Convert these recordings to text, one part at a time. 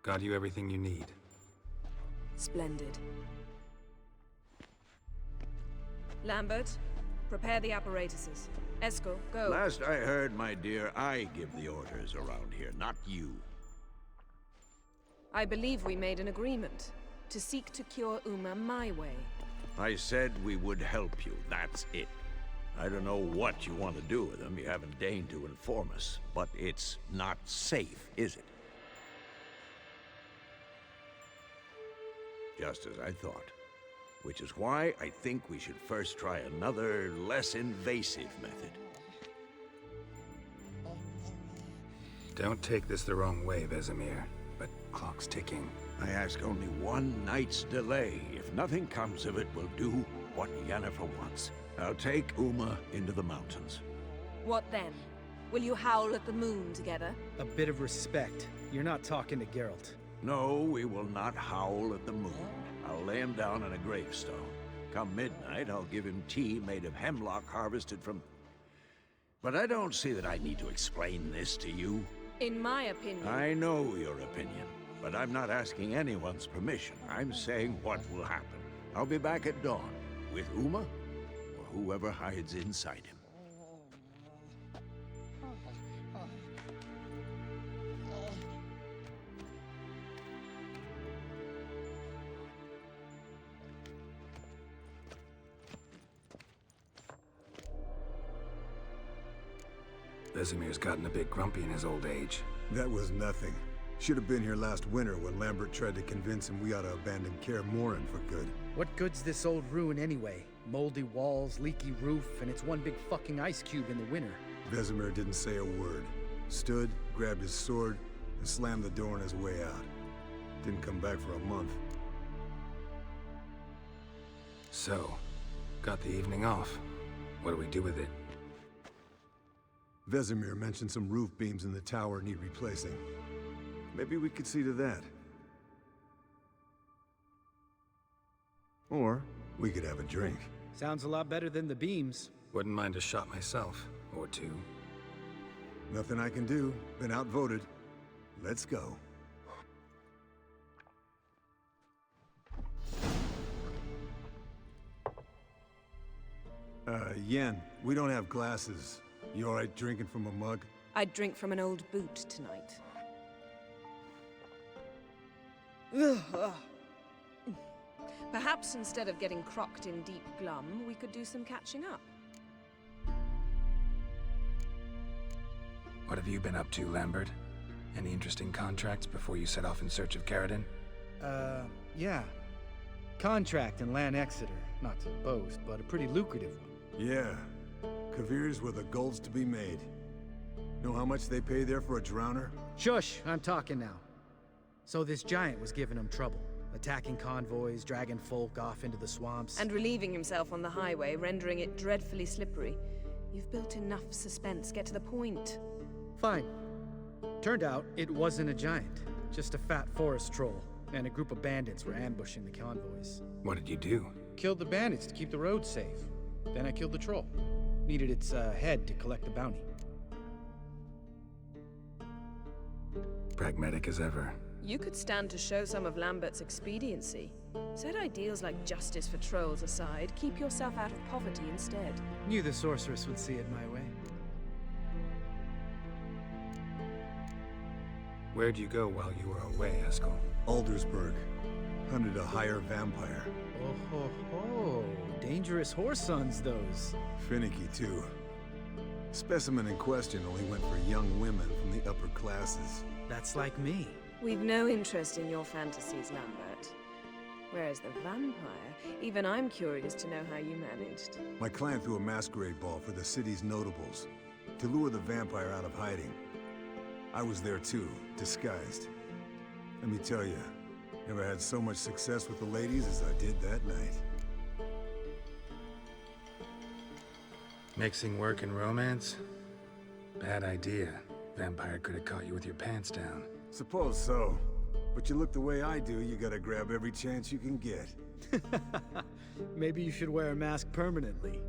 Got you everything you need. Splendid. Lambert, prepare the apparatuses. Esco, go. Last I heard, my dear, I give the orders around here, not you. I believe we made an agreement to seek to cure Uma my way. I said we would help you, that's it. I don't know what you want to do with them, you haven't deigned to inform us, but it's not safe, is it? Just as I thought. Which is why I think we should first try another, less invasive method. Don't take this the wrong way, Vesemir, but clock's ticking. I ask only one night's delay. If nothing comes of it, we'll do what Yennefer wants. I'll take Uma into the mountains. What then? Will you howl at the moon together? A bit of respect. You're not talking to Geralt. No, we will not howl at the moon. I'll lay him down in a gravestone. Come midnight, I'll give him tea made of hemlock harvested from... But I don't see that I need to explain this to you. In my opinion... I know your opinion, but I'm not asking anyone's permission. I'm saying what will happen. I'll be back at dawn, with Uma, or whoever hides inside him. Vesemir's gotten a bit grumpy in his old age. That was nothing. Should have been here last winter when Lambert tried to convince him we ought to abandon Kaer Morhen for good. What good's this old ruin anyway? Moldy walls, leaky roof, and it's one big fucking ice cube in the winter. Vesemir didn't say a word. Stood, grabbed his sword, and slammed the door on his way out. Didn't come back for a month. So, got the evening off. What do we do with it? Vesemir mentioned some roof beams in the tower need replacing. Maybe we could see to that. Or we could have a drink. Sounds a lot better than the beams. Wouldn't mind a shot myself, or two. Nothing I can do. Been outvoted. Let's go. Yen, we don't have glasses. You alright drinking from a mug? I'd drink from an old boot tonight. Perhaps instead of getting crocked in deep glum, we could do some catching up. What have you been up to, Lambert? Any interesting contracts before you set off in search of Caradon? Yeah. Contract in Lan Exeter. Not to boast, but a pretty lucrative one. Yeah. Kavir's where the gold's to be made. Know how much they pay there for a drowner? Shush! I'm talking now. So this giant was giving him trouble. Attacking convoys, dragging folk off into the swamps. And relieving himself on the highway, rendering it dreadfully slippery. You've built enough suspense. Get to the point. Fine. Turned out, it wasn't a giant. Just a fat forest troll. And a group of bandits were ambushing the convoys. What did you do? Killed the bandits to keep the road safe. Then I killed the troll. Needed its head to collect the bounty. Pragmatic as ever. You could stand to show some of Lambert's expediency. Set ideals like justice for trolls aside, keep yourself out of poverty instead. Knew the sorceress would see it my way. Where'd you go while you were away, Eskel? Aldersburg. Hunted a higher vampire. Oh ho ho! Dangerous horse sons, those. Finicky, too. Specimen in question only went for young women from the upper classes. That's like me. We've no interest in your fantasies, Lambert. Whereas the vampire, even I'm curious to know how you managed. My clan threw a masquerade ball for the city's notables, to lure the vampire out of hiding. I was there too, disguised. Let me tell you, never had so much success with the ladies as I did that night. Mixing work and romance? Bad idea. Vampire could have caught you with your pants down. Suppose so. But you look the way I do, you gotta grab every chance you can get. Maybe you should wear a mask permanently.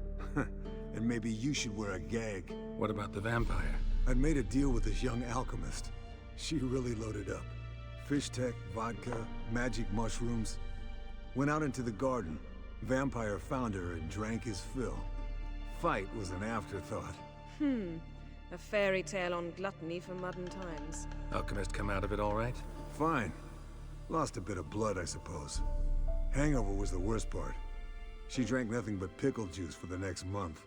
And maybe you should wear a gag. What about the vampire? I'd made a deal with this young alchemist. She really loaded up. Fish tech, vodka, magic mushrooms. Went out into the garden. Vampire found her and drank his fill. Fight was an afterthought. A fairy tale on gluttony for modern times. Alchemist come out of it all right? Fine. Lost a bit of blood, I suppose. Hangover was the worst part. She drank nothing but pickle juice for the next month.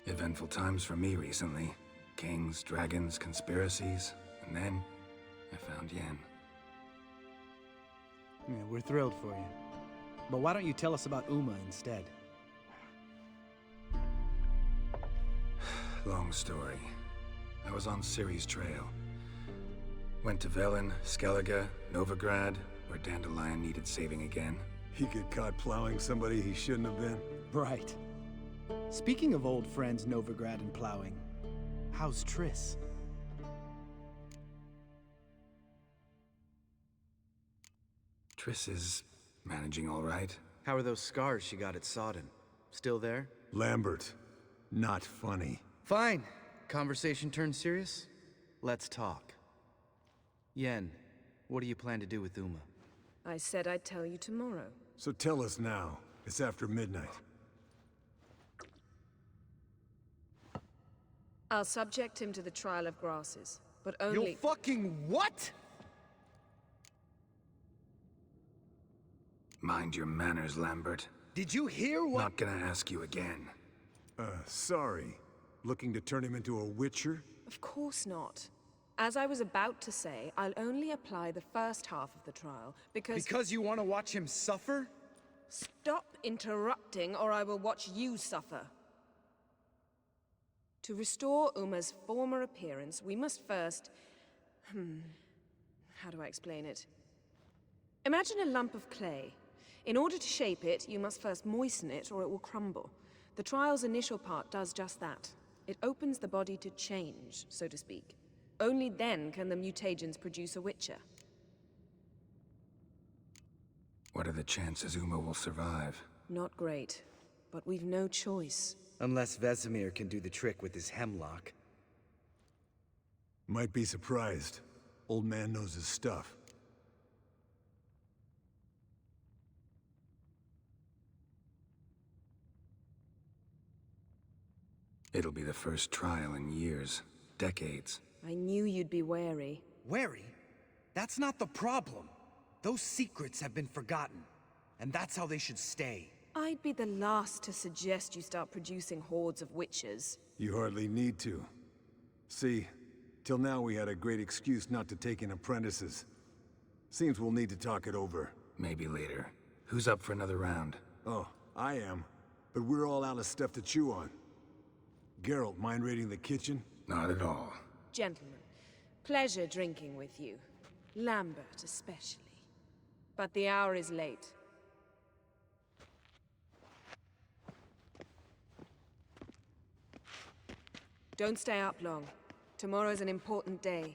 Eventful times for me recently. Kings, dragons, conspiracies, and then I found Yen. Yeah, we're thrilled for you. But why don't you tell us about Uma instead? Long story. I was on Ciri's trail. Went to Velen, Skellige, Novigrad, where Dandelion needed saving again. He get caught plowing somebody he shouldn't have been. Right. Speaking of old friends Novigrad and plowing, how's Triss? Triss is managing all right. How are those scars she got at Sodden? Still there? Lambert. Not funny. Fine. Conversation turned serious? Let's talk. Yen, what do you plan to do with Uma? I said I'd tell you tomorrow. So tell us now. It's after midnight. I'll subject him to the trial of grasses, but only— You'll fucking what? Mind your manners, Lambert. Did you hear what— Not gonna ask you again. Sorry. Looking to turn him into a witcher? Of course not. As I was about to say, I'll only apply the first half of the trial, because— Because you want to watch him suffer? Stop interrupting, or I will watch you suffer. To restore Uma's former appearance, we must first— how do I explain it? Imagine a lump of clay. In order to shape it, you must first moisten it, or it will crumble. The trial's initial part does just that. It opens the body to change, so to speak. Only then can the mutagens produce a witcher. What are the chances Uma will survive? Not great, but we've no choice. Unless Vesemir can do the trick with his hemlock. Might be surprised. Old man knows his stuff. It'll be the first trial in years, decades. I knew you'd be wary. Wary? That's not the problem. Those secrets have been forgotten. And that's how they should stay. I'd be the last to suggest you start producing hordes of witches. You hardly need to. See, till now we had a great excuse not to take in apprentices. Seems we'll need to talk it over. Maybe later. Who's up for another round? Oh, I am. But we're all out of stuff to chew on. Geralt, mind raiding the kitchen? Not at all. Gentlemen, pleasure drinking with you. Lambert especially. But the hour is late. Don't stay up long. Tomorrow's an important day.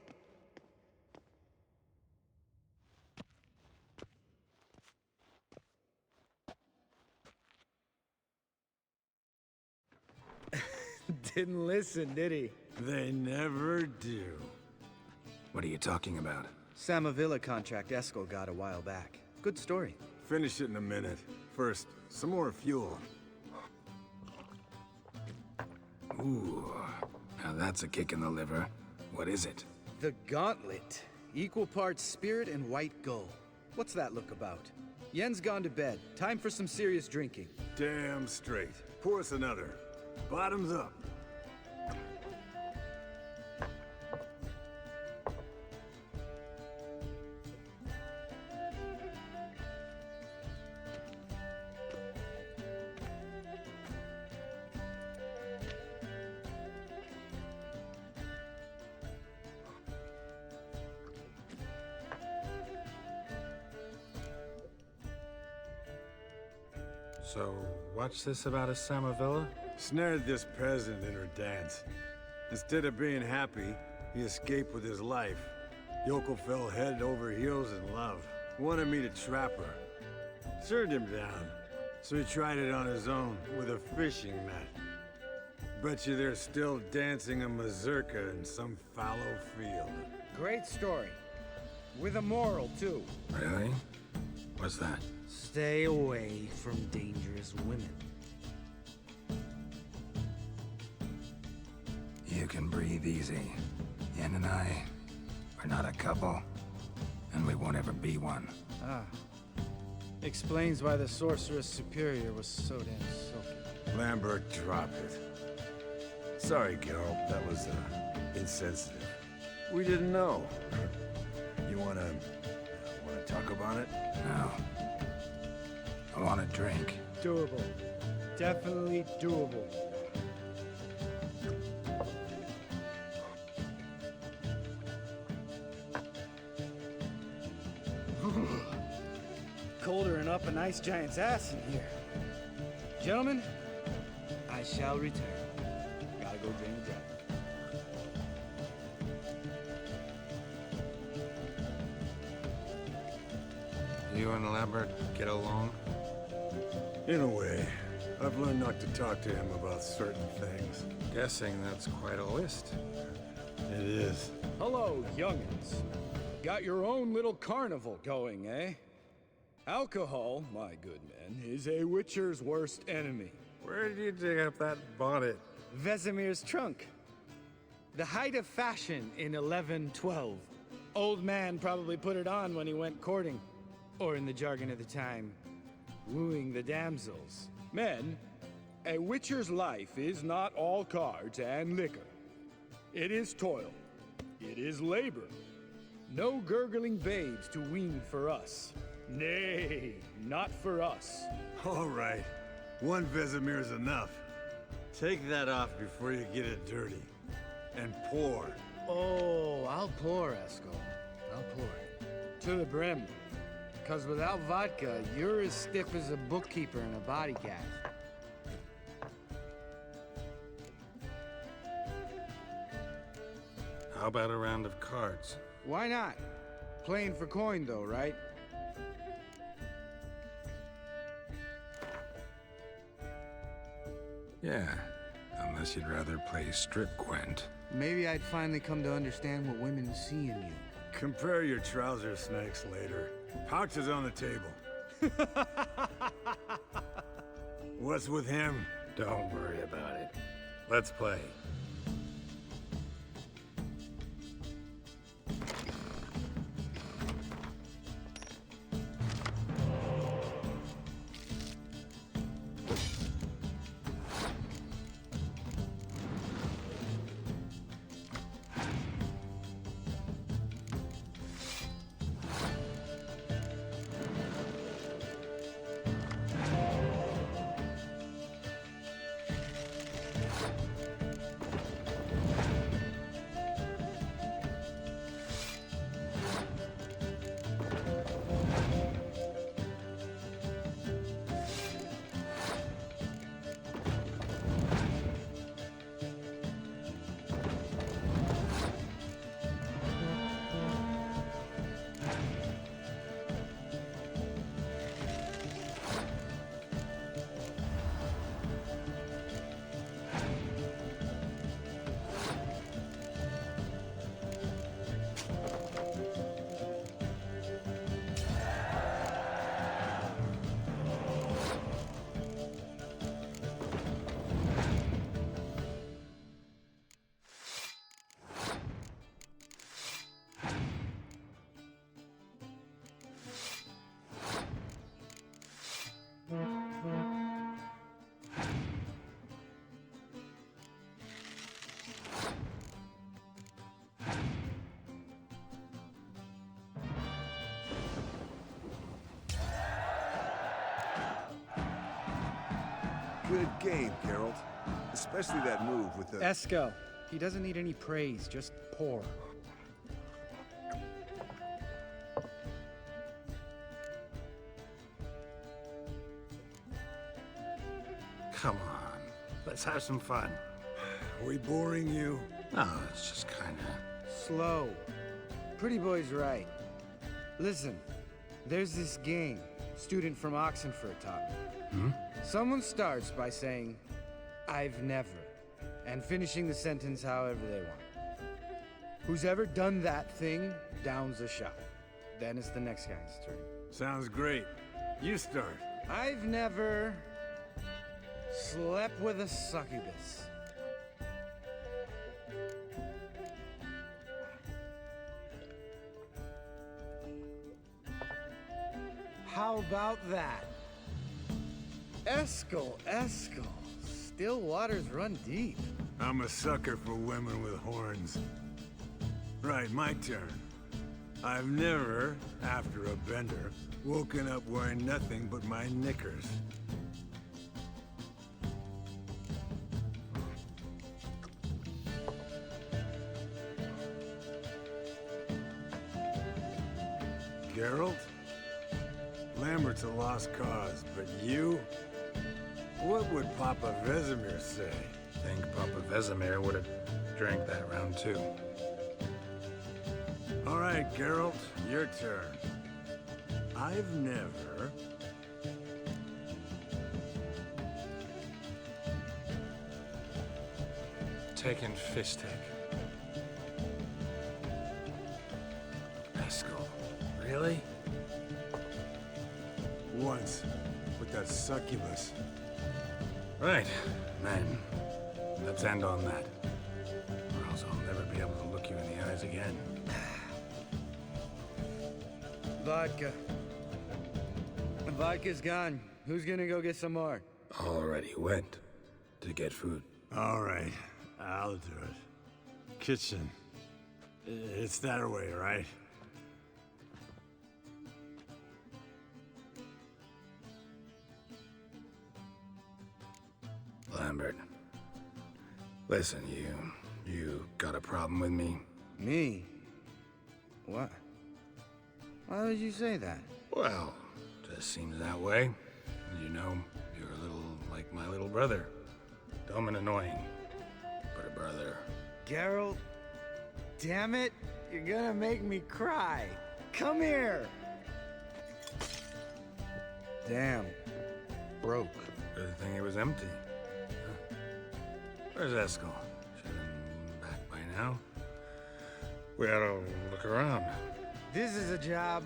Didn't listen, did he? They never do. What are you talking about? Samavilla contract Eskel got a while back. Good story. Finish it in a minute. First, some more fuel. Ooh, now that's a kick in the liver. What is it? The Gauntlet. Equal parts spirit and white gull. What's that look about? Yen's gone to bed. Time for some serious drinking. Damn straight. Pour us another. Bottoms up. So, what's this about a Samavilla? Snared this peasant in her dance. Instead of being happy, he escaped with his life. Yoko fell head over heels in love. Wanted me to trap her. Turned him down. So he tried it on his own with a fishing net. bet you they're still dancing a mazurka in some fallow field. Great story. With a moral, too. Really? What's that? Stay away from dangerous women. You can breathe easy. Yen and I, we're not a couple, and we won't ever be one. Ah. Explains why the Sorceress Superior was so damn silky. Lambert, drop it. Sorry, Geralt, that was, insensitive. We didn't know. You wanna talk about it? No. I want a drink. Doable. Definitely doable. Colder and up a nice giant's ass in here. Gentlemen, I shall return. Gotta go drain the dragon. You and Lambert get along? In a way. I've learned not to talk to him about certain things. Guessing that's quite a list. It is. Hello, youngins. Got your own little carnival going, eh? Alcohol, my good men, is a witcher's worst enemy. Where did you dig up that bonnet? Vesemir's trunk. The height of fashion in 1112. Old man probably put it on when he went courting. Or in the jargon of the time, wooing the damsels. Men, a witcher's life is not all cards and liquor. It is toil. It is labor. No gurgling babes to wean for us. Nay, not for us. All right. One Vesemir's enough. Take that off before you get it dirty. And pour. Oh, I'll pour, Esco. I'll pour. To the brim. 'Cause without vodka, you're as stiff as a bookkeeper in a body cast. How about a round of cards? Why not? Playing for coin, though, right? Yeah, unless you'd rather play strip Gwent. Maybe I'd finally come to understand what women see in you. Compare your trouser snakes later. Pouch is on the table. What's with him? Don't worry about it. Let's play. Good game, Geralt. Especially that move with the... Esco, he doesn't need any praise, just pour. Come on, let's have some fun. Are we boring you? No, it's just kinda... Slow. Pretty boy's right. Listen, there's this game student from Oxenford taught me. Someone starts by saying, I've never. and finishing the sentence however they want. Who's ever done that thing downs a shot. Then it's the next guy's turn. Sounds great. You start. I've never slept with a succubus. How about that? Eskel. Still waters run deep. I'm a sucker for women with horns. Right, my turn. I've never, after a bender, woken up wearing nothing but my knickers. Geralt? Lambert's a lost cause, but you? What would Papa Vesemir say? Think Papa Vesemir would have drank that round too. All right, Geralt, your turn. I've never... Taken Fistic. Eskel. Really? Once, with that succubus. Right, then. Let's end on that. Or else I'll never be able to look you in the eyes again. Vodka. The vodka's gone. Who's gonna go get some more? Already went to get food. All right, I'll do it. Kitchen. It's that way, right? Lambert. Listen, you got a problem with me? Me? What? Why would you say that? Well, just seems that way. You know, you're a little like my little brother. Dumb and annoying, but a brother. Geralt, damn it, you're gonna make me cry. Come here. Damn, broke. Good thing it was empty. Huh. Where's Eskel? Should have been back by now. We ought to look around. This is a job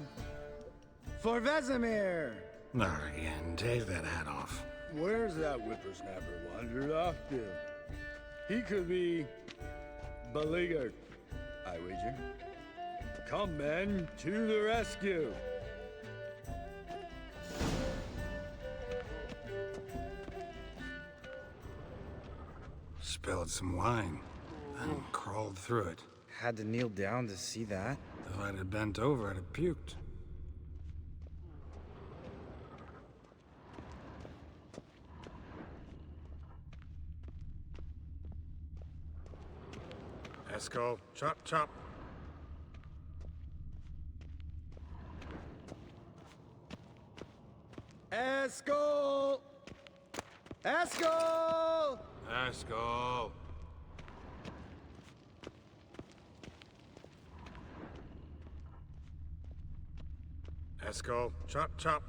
for Vesemir. Not again. Take that hat off. Where's that whippersnapper wandered off to? He could be beleaguered, I wager. Come, men, to the rescue. Spilled some wine and crawled through it. Had to kneel down to see that. If I'd have bent over, I'd have puked. Eskel, chop, chop. Eskel! Eskel! Eskel. Eskel, chop, chop.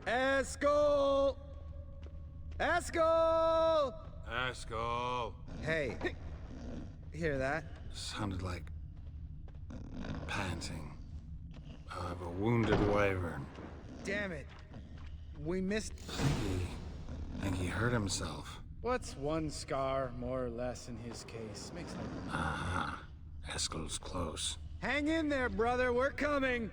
Eskel! Eskel! Eskel. Hey, hear that? Sounded like panting of a wounded wyvern. Damn it. We missed... Think he hurt himself. What's one scar, more or less, in his case? Makes no difference. Aha. Eskel's close. Hang in there, brother. We're coming.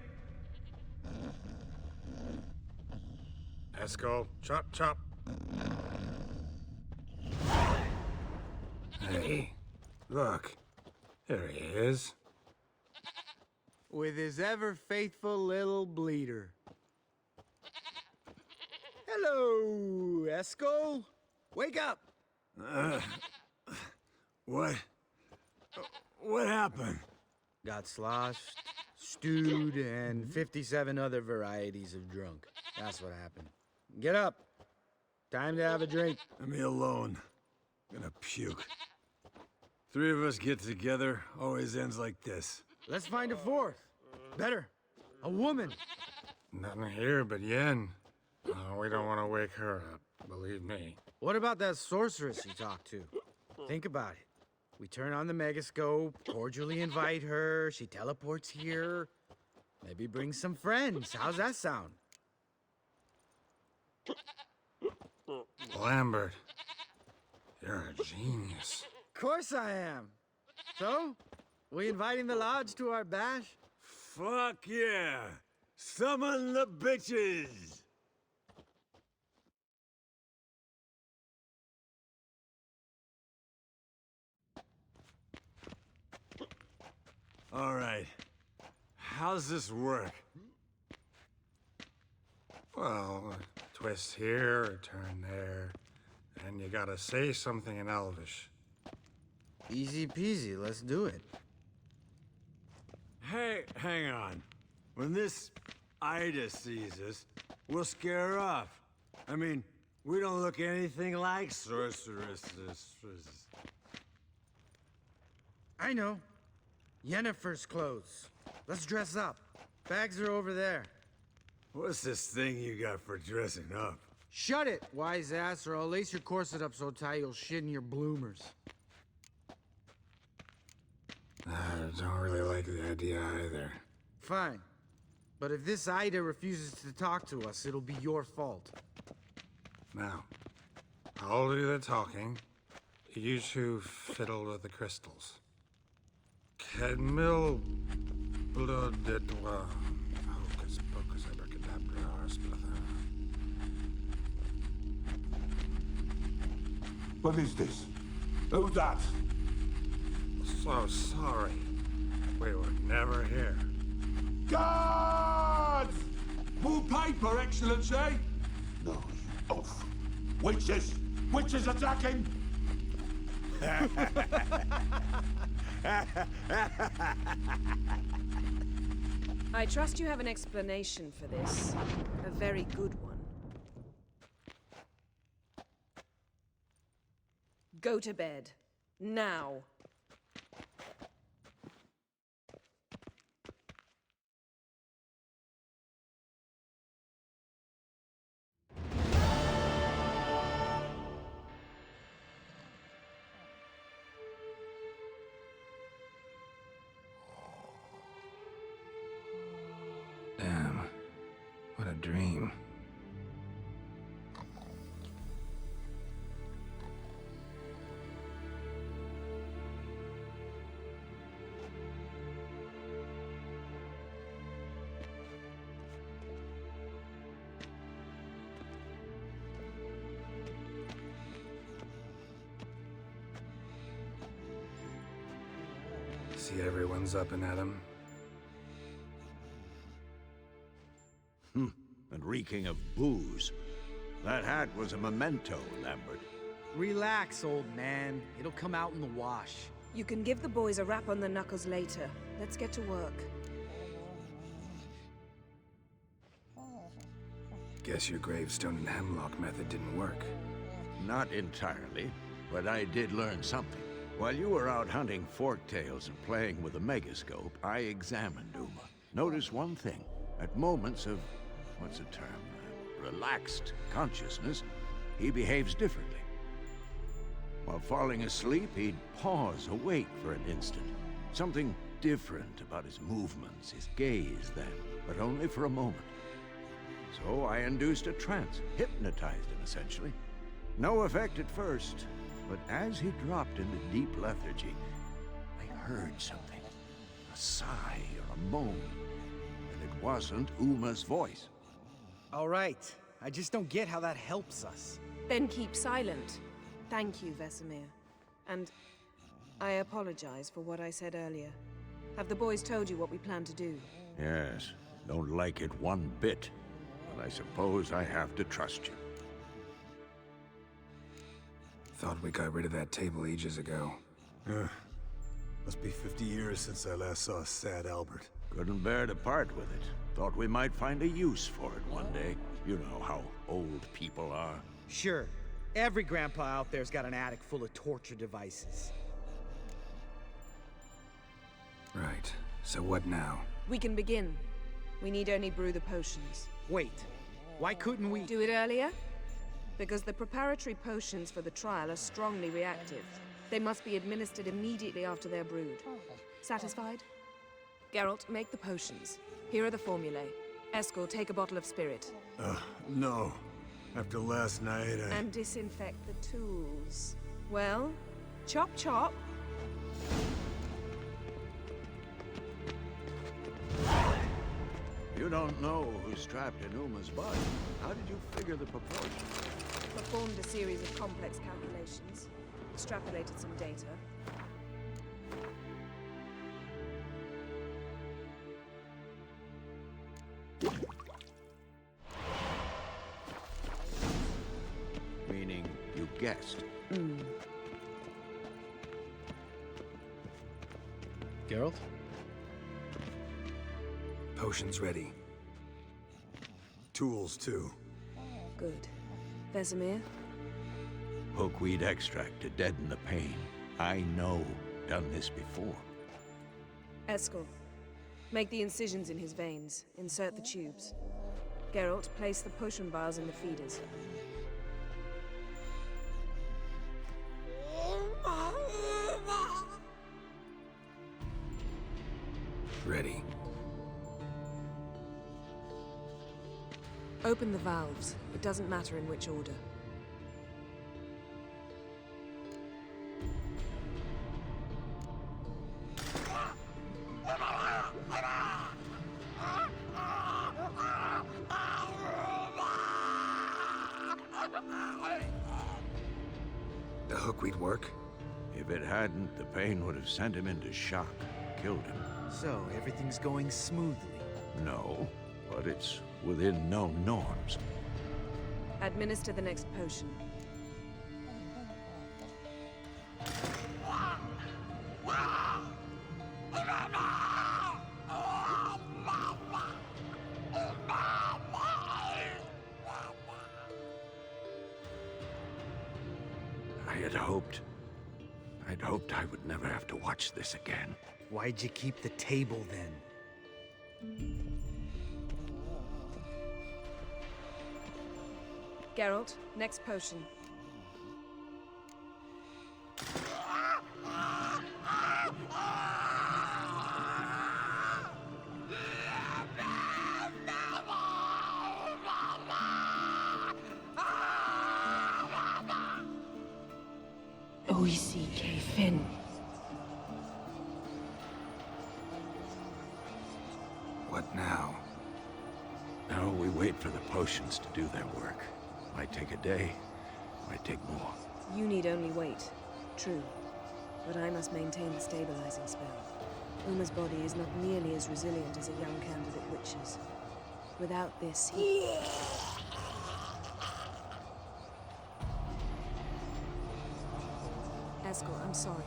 Eskel, chop, chop. Hey, look. There he is. With his ever-faithful little bleeder. Hello, Eskel. Wake up. What? What happened? Got sloshed, stewed, and 57 other varieties of drunk. That's what happened. Get up. Time to have a drink. Let me alone. I'm gonna puke. Three of us get together, always ends like this. Let's find a fourth. Better. A woman! Nothing here but Yen. We don't want to wake her up, believe me. What about that sorceress you talked to? Think about it. We turn on the megascope, cordially invite her, she teleports here. Maybe bring some friends. How's that sound? Lambert, you're a genius. Of course I am. So, we inviting the lodge to our bash? Fuck yeah! Summon the bitches! All right. How's this work? Well, a twist here, a turn there, and you gotta say something in Elvish. Easy peasy, let's do it. Hey, hang on. When this Ida sees us, we'll scare her off. I mean, we don't look anything like sorceresses. I know. Yennefer's clothes. Let's dress up. Bags are over there. What's this thing you got for dressing up? Shut it, wise ass, or I'll lace your corset up so tight you'll shit in your bloomers. I don't really like the idea either. Fine. But if this Ida refuses to talk to us, it'll be your fault. Now, I'll do the talking. You two fiddle with the crystals. Cadmil blood de toi. Hocus pocus abracadabra splather. What is this? Who's that? So sorry. We were never here. Guards! More paper, Excellency! No, you oaf. Witches! Witches attacking! I trust you have an explanation for this. A very good one. Go to bed. Now. Damn. What a dream. See everyone's up and at 'em. And reeking of booze. That hat was a memento, Lambert. Relax, old man. It'll come out in the wash. You can give the boys a rap on the knuckles later. Let's get to work. Guess your gravestone and hemlock method didn't work. Not entirely, but I did learn something. While you were out hunting forktails and playing with a megascope, I examined Uma. Notice one thing. At moments of, what's the term? Relaxed consciousness, he behaves differently. While falling asleep, he'd pause, awake for an instant. Something different about his movements, his gaze then, but only for a moment. So I induced a trance, hypnotized him essentially. No effect at first, but as he dropped into deep lethargy, I heard something. A sigh or a moan. And it wasn't Uma's voice. All right. I just don't get how that helps us. Then keep silent. Thank you, Vesemir. And I apologize for what I said earlier. Have the boys told you what we plan to do? Yes, don't like it one bit. But I suppose I have to trust you. Thought we got rid of that table ages ago. Must be 50 years since I last saw sad Albert. Couldn't bear to part with it. Thought we might find a use for it one day. You know how old people are. Sure. Every grandpa out there's got an attic full of torture devices. Right. So what now? We can begin. We need only brew the potions. Wait, why couldn't we? Do it earlier? Because the preparatory potions for the trial are strongly reactive. They must be administered immediately after they're brewed. Satisfied? Geralt, make the potions. Here are the formulae. Eskel, take a bottle of spirit. No. After last night, And disinfect the tools. Well, chop chop. You don't know who's trapped in Uma's body. How did you figure the proportions? Performed a series of complex calculations. Extrapolated some data. Meaning, you guessed. Geralt? Potions ready. tools too. Good. Vesemir? Hookweed extract to deaden the pain. I know. Done this before. Eskel, make the incisions in his veins. Insert the tubes. Geralt, place the potion vials in the feeders. Ready. Open the valves. It doesn't matter in which order. The hookweed work? If it hadn't, the pain would have sent him into shock, killed him. So, everything's going smoothly. No, but it's within known norms. Administer the next potion. I'd hoped I would never have to watch this again. Why'd you keep the table then? Geralt, next potion. O-E-C-K, Finn. What now? Now we wait for the potions to do their work. Might take a day, might take more. You need only wait. True. But I must maintain the stabilizing spell. Uma's body is not nearly as resilient as a young candidate witch's. Without this, he... Eskel, I'm sorry.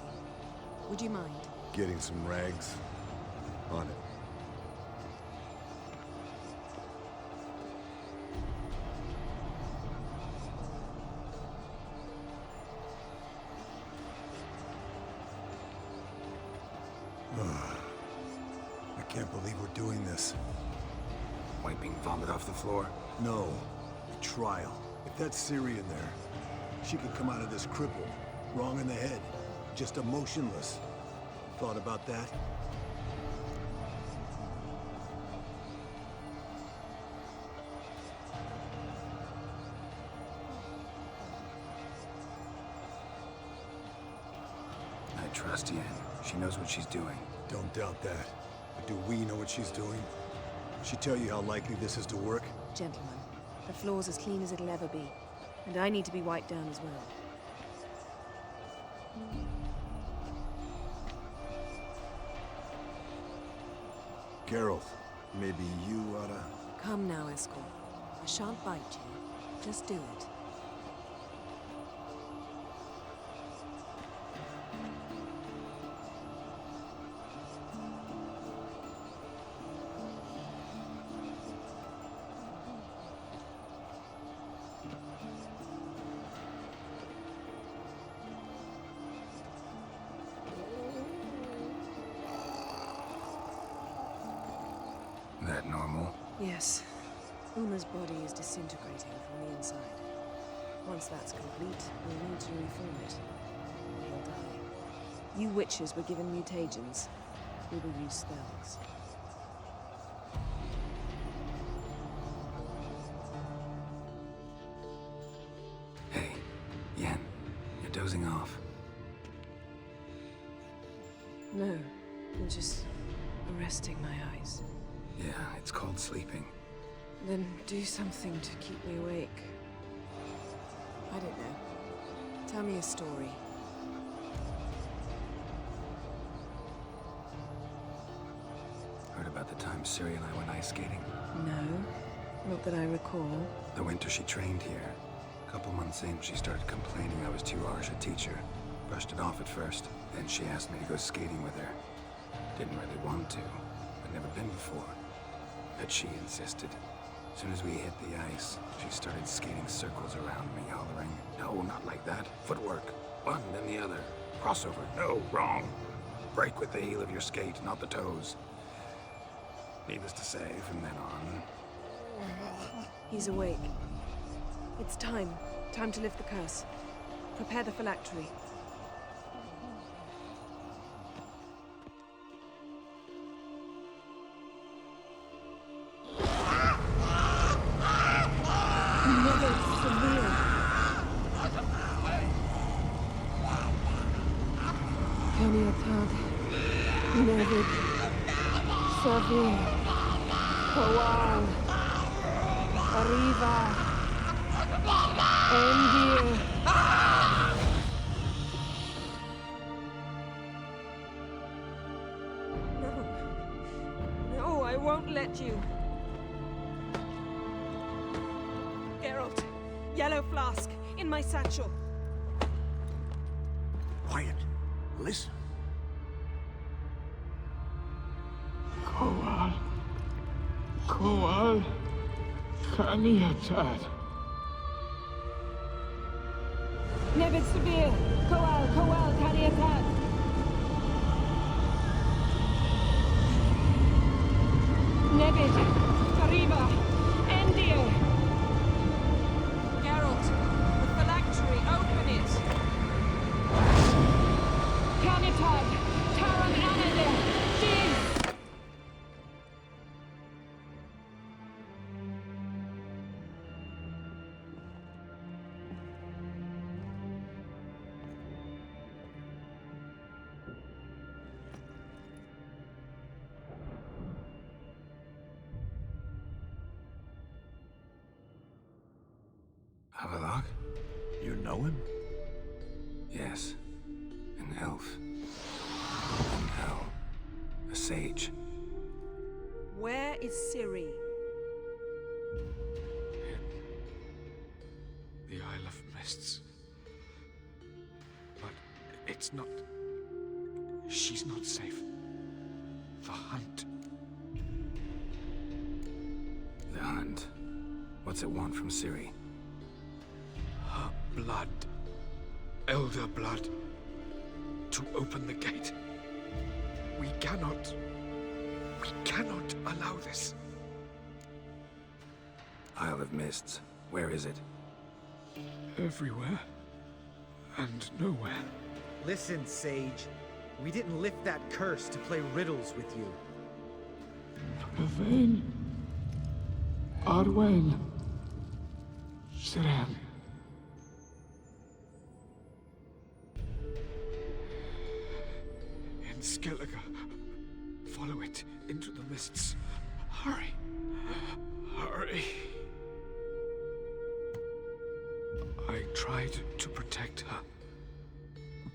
Would you mind? Getting some rags. On it. I can't believe we're doing this. Wiping vomit off the floor? No, the trial. If that's Ciri in there, she could come out of this crippled, wrong in the head, just emotionless. Thought about that? I trust Yen. She knows what she's doing. Don't doubt that. But do we know what she's doing? She tell you how likely this is to work? Gentlemen, the floor's as clean as it'll ever be. And I need to be wiped down as well. Geralt, maybe you oughta... Come now, Eskel. I shan't bite you. Just do it. That normal? Yes. Uma's body is disintegrating from the inside. Once that's complete, we'll need to reform it. Or he'll die. You witches were given mutagens. We will use spells. Hey, Yen, you're dozing off. No, I'm just resting my eyes. Yeah, it's called sleeping. Then do something to keep me awake. I don't know. Tell me a story. Heard about the time Siri and I went ice skating? No, not that I recall. The winter she trained here. A couple months in, she started complaining I was too harsh a teacher. Brushed it off at first. Then she asked me to go skating with her. Didn't really want to. I'd never been before. But she insisted. As soon as we hit the ice, she started skating circles around me, hollering, "No, not like that. Footwork. One, then the other. Crossover. No, wrong. Break with the heel of your skate, not the toes." Needless to say, from then on... He's awake. It's time. Time to lift the curse. Prepare the phylactery. Nevid, Savir, Kowal, Arriva, Endir. No, I won't let you. Geralt, yellow flask, in my satchel. Quiet. Listen. Kowal, Kaniatad. Nevid Savir, Kowal, Kaniatad. Nevid, Arriva, Endir. Geralt, the phylactery, open it. Kaniatad, Taran Anadir, Jin. Havelock? You know him? Yes. An elf. In hell. A sage. Where is Ciri? The Isle of Mists. But it's not... She's not safe. The hunt. The hunt. What's it want from Ciri? Her blood. Elder blood. To open the gate. We cannot allow this. Isle of Mists. Where is it? Everywhere. And nowhere. Listen, Sage. We didn't lift that curse to play riddles with you. Yvain. Arwen. Siren. In Skellige. Follow it into the mists. Hurry. Hurry. I tried to protect her.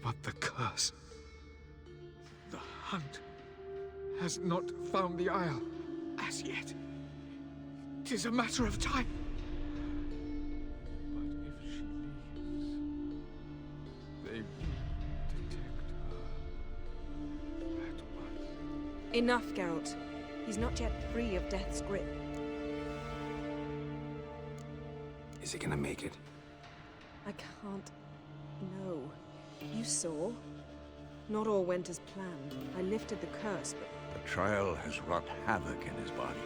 But the curse... The hunt has not found the Isle as yet. It is a matter of time. But if she leaves, they will detect her at once. Enough, Geralt. He's not yet free of death's grip. Is he gonna make it? I can't... No. You saw? Not all went as planned. I lifted the curse, but... The trial has wrought havoc in his body.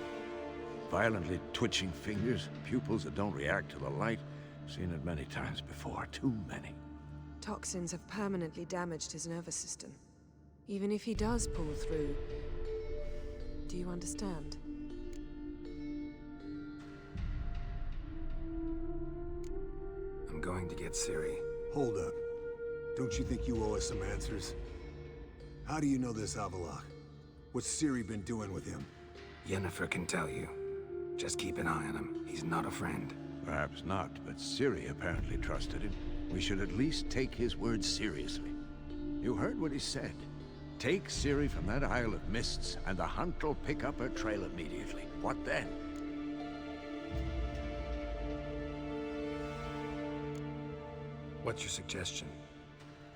Violently twitching fingers, pupils that don't react to the light. Seen it many times before, too many. Toxins have permanently damaged his nervous system. Even if he does pull through, do you understand? I'm going to get Ciri. Hold up. Don't you think you owe us some answers? How do you know this Avallac'h? What's Ciri been doing with him? Yennefer can tell you. Just keep an eye on him. He's not a friend. Perhaps not, but Ciri apparently trusted him. We should at least take his words seriously. You heard what he said. Take Ciri from that Isle of Mists, and the hunt will pick up her trail immediately. What then? What's your suggestion?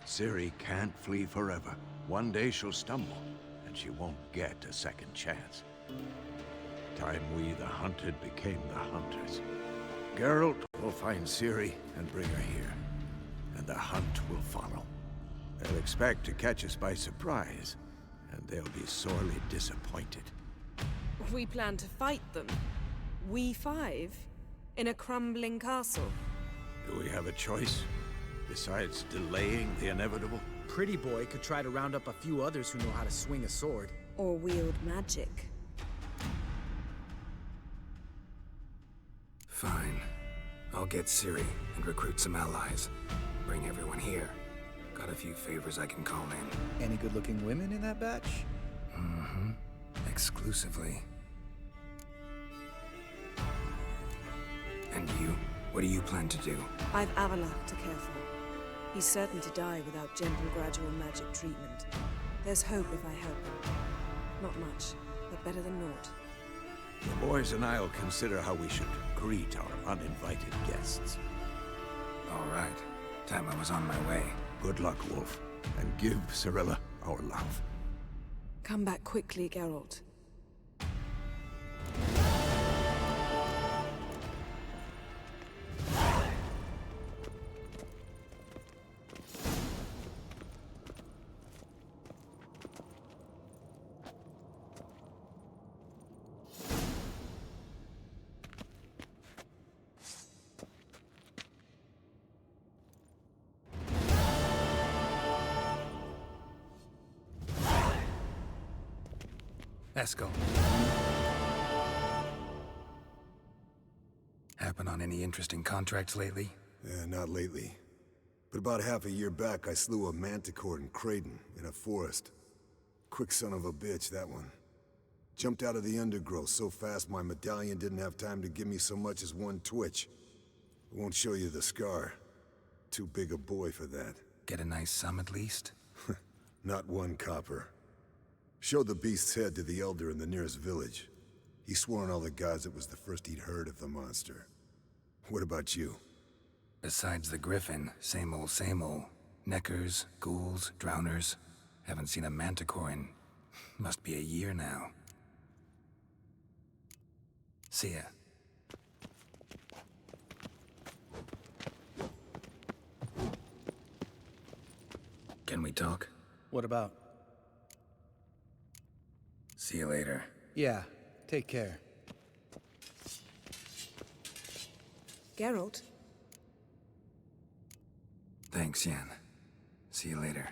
Ciri can't flee forever. One day she'll stumble, and she won't get a second chance. Time we, the hunted, became the hunters. Geralt will find Ciri and bring her here, and the hunt will follow. They'll expect to catch us by surprise, and they'll be sorely disappointed. We plan to fight them. We five? In a crumbling castle? Do we have a choice? Besides delaying the inevitable? Pretty boy could try to round up a few others who know how to swing a sword. Or wield magic? Fine. I'll get Ciri and recruit some allies. Bring everyone here. Got a few favors I can call in. Any good-looking women in that batch? Mm-hmm. Exclusively. And you? What do you plan to do? I've Avallac'h to care for. He's certain to die without gentle, gradual magic treatment. There's hope if I help him. Not much, but better than naught. The boys and I'll consider how we should greet our uninvited guests. All right. Time I was on my way. Good luck, Wolf, and give Cirilla our love. Come back quickly, Geralt. Eskel. Happen on any interesting contracts lately? Yeah, not lately. But about half a year back, I slew a manticore in Creighton, in a forest. Quick son of a bitch, that one. Jumped out of the undergrowth so fast my medallion didn't have time to give me so much as one twitch. I won't show you the scar. Too big a boy for that. Get a nice sum at least? Not one copper. Showed the beast's head to the Elder in the nearest village. He swore on all the gods it was the first he'd heard of the monster. What about you? Besides the griffin, same old, same old. Neckers, ghouls, drowners. Haven't seen a manticore in... must be a year now. See ya. Can we talk? What about? See you later. Yeah, take care. Geralt? Thanks, Yen. See you later.